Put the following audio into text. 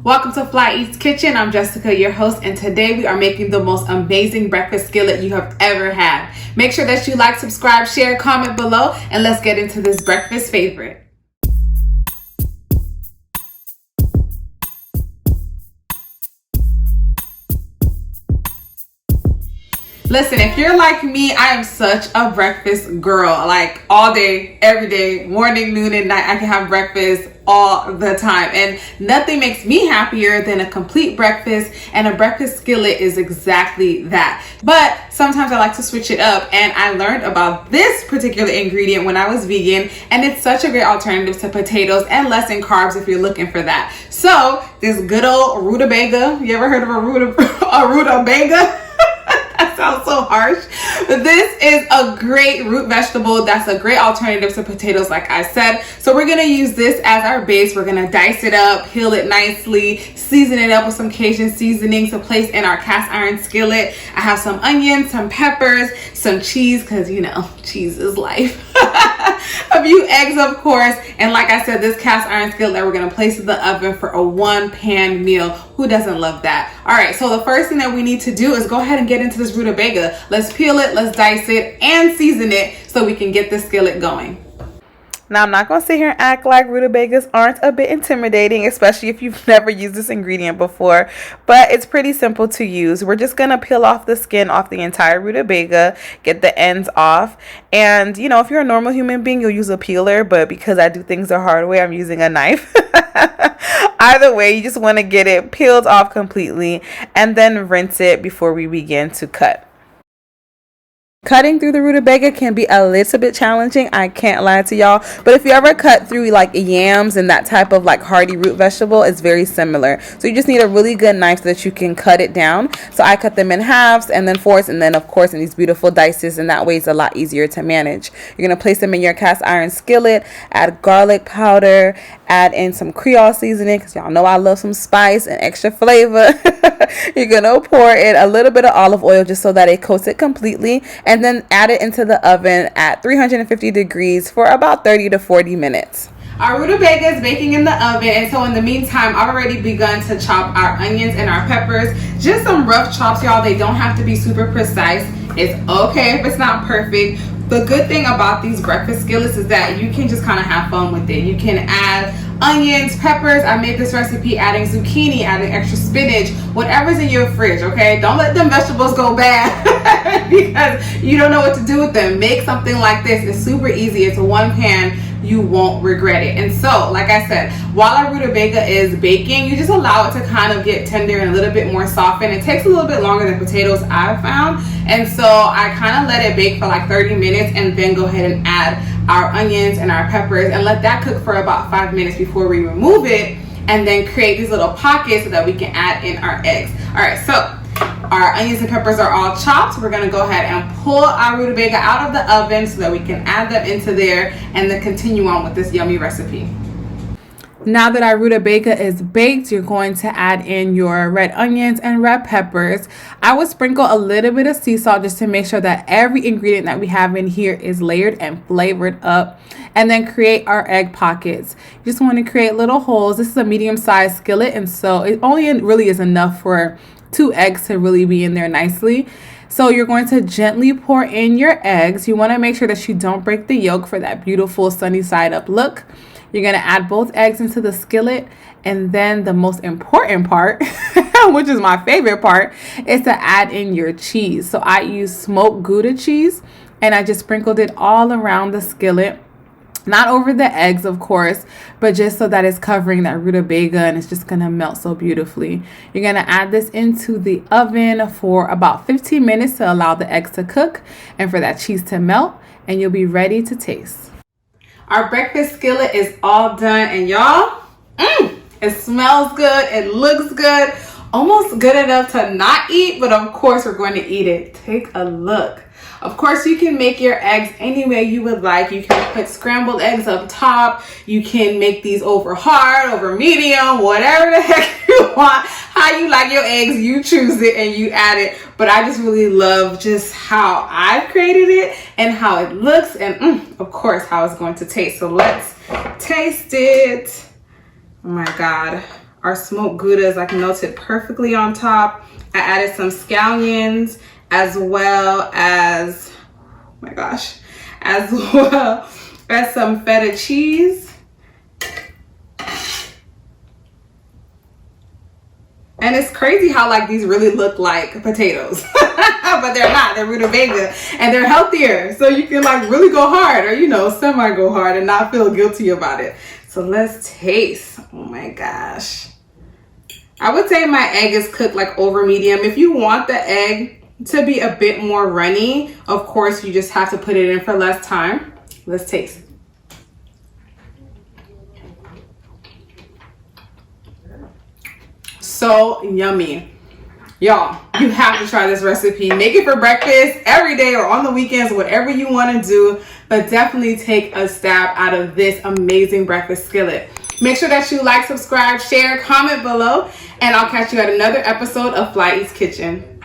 Welcome to Fly Eats Kitchen. I'm Jessica, your host, and today we are making the most amazing breakfast skillet you have ever had. Make sure that you like, subscribe, share, comment below, and let's get into this breakfast favorite. Listen, if you're like me, I am such a breakfast girl. Like all day, every day, morning, noon, and night, I can have breakfast all the time. And nothing makes me happier than a complete breakfast, and a breakfast skillet is exactly that. But sometimes I like to switch it up, and I learned about this particular ingredient when I was vegan, and it's such a great alternative to potatoes and less in carbs if you're looking for that. So this good old rutabaga, you ever heard of a rutabaga? That sounds so harsh, but this is a great root vegetable that's a great alternative to potatoes, like I said. So we're gonna use this as our base. We're gonna dice it up, peel it nicely, season it up with some Cajun seasonings to place in our cast iron skillet. I have some onions, some peppers, some cheese, because you know, cheese is life. A few eggs, of course, and like I said, this cast iron skillet that we're gonna place in the oven for a one-pan meal. Who doesn't love that? All right, so the first thing that we need to do is go ahead and get into this rutabaga. Let's peel it, let's dice it, and season it so we can get the skillet going. Now, I'm not going to sit here and act like rutabagas aren't a bit intimidating, especially if you've never used this ingredient before, but it's pretty simple to use. We're just going to peel off the skin off the entire rutabaga, get the ends off, and you know, if you're a normal human being, you'll use a peeler, but because I do things the hard way, I'm using a knife. Either way, you just want to get it peeled off completely and then rinse it before we begin to cut. Cutting through the rutabaga can be a little bit challenging, I can't lie to y'all, but if you ever cut through like yams and that type of like hardy root vegetable, it's very similar. So you just need a really good knife so that you can cut it down. So I cut them in halves and then fourths, and then of course in these beautiful dices, and that way it's a lot easier to manage. You're going to place them in your cast iron skillet, add garlic powder, add in some Creole seasoning, because y'all know I love some spice and extra flavor. You're going to pour in a little bit of olive oil just so that it coats it completely, and then add it into the oven at 350 degrees for about 30 to 40 minutes. Our rutabaga is baking in the oven, and so in the meantime, I've already begun to chop our onions and our peppers. Just some rough chops, y'all. They don't have to be super precise. It's okay if it's not perfect. The good thing about these breakfast skillets is that you can just kind of have fun with it. You can add onions, peppers. I made this recipe adding zucchini, adding extra spinach, whatever's in your fridge, okay? Don't let them vegetables go bad because you don't know what to do with them. Make something like this. It's super easy. It's a one pan. You won't regret it. And so, like I said, while our rutabaga is baking, you just allow it to kind of get tender and a little bit more softened. It takes a little bit longer than potatoes, I've found. And so I kind of let it bake for like 30 minutes and then go ahead and add our onions and our peppers and let that cook for about 5 minutes before we remove it, and then create these little pockets so that we can add in our eggs. All right, so our onions and peppers are all chopped. We're gonna go ahead and pull our rutabaga out of the oven so that we can add them into there and then continue on with this yummy recipe. Now that our rutabaga is baked, you're going to add in your red onions and red peppers. I would sprinkle a little bit of sea salt just to make sure that every ingredient that we have in here is layered and flavored up. And then create our egg pockets. You just want to create little holes. This is a medium-sized skillet, and so it only really is enough for 2 eggs to really be in there nicely. So you're going to gently pour in your eggs. You want to make sure that you don't break the yolk for that beautiful sunny side up look. You're going to add both eggs into the skillet, and then the most important part, which is my favorite part, is to add in your cheese. So I use smoked Gouda cheese, and I just sprinkled it all around the skillet. Not over the eggs, of course, but just so that it's covering that rutabaga and it's just going to melt so beautifully. You're going to add this into the oven for about 15 minutes to allow the eggs to cook and for that cheese to melt, and you'll be ready to taste. Our breakfast skillet is all done, and y'all, it smells good, it looks good, almost good enough to not eat, but of course we're going to eat it. Take a look. Of course, you can make your eggs any way you would like. You can put scrambled eggs up top. You can make these over hard, over medium, whatever the heck you want. How you like your eggs, you choose it and you add it. But I just really love just how I've created it and how it looks, and of course how it's going to taste. So let's taste it. Oh my God. Our smoked Gouda is like melted perfectly on top. I added some scallions as well as, oh my gosh, as well as some feta cheese. And it's crazy how like these really look like potatoes, but they're not. They're rutabaga and they're healthier. So you can like really go hard, or, you know, semi go hard and not feel guilty about it. So let's taste. Oh my gosh. I would say my egg is cooked like over medium. If you want the egg to be a bit more runny, of course, you just have to put it in for less time. Let's taste. So yummy. Y'all, you have to try this recipe. Make it for breakfast every day or on the weekends, whatever you want to do, but definitely take a stab out of this amazing breakfast skillet. Make sure that you like, subscribe, share, comment below, and I'll catch you at another episode of Fly Eats Kitchen.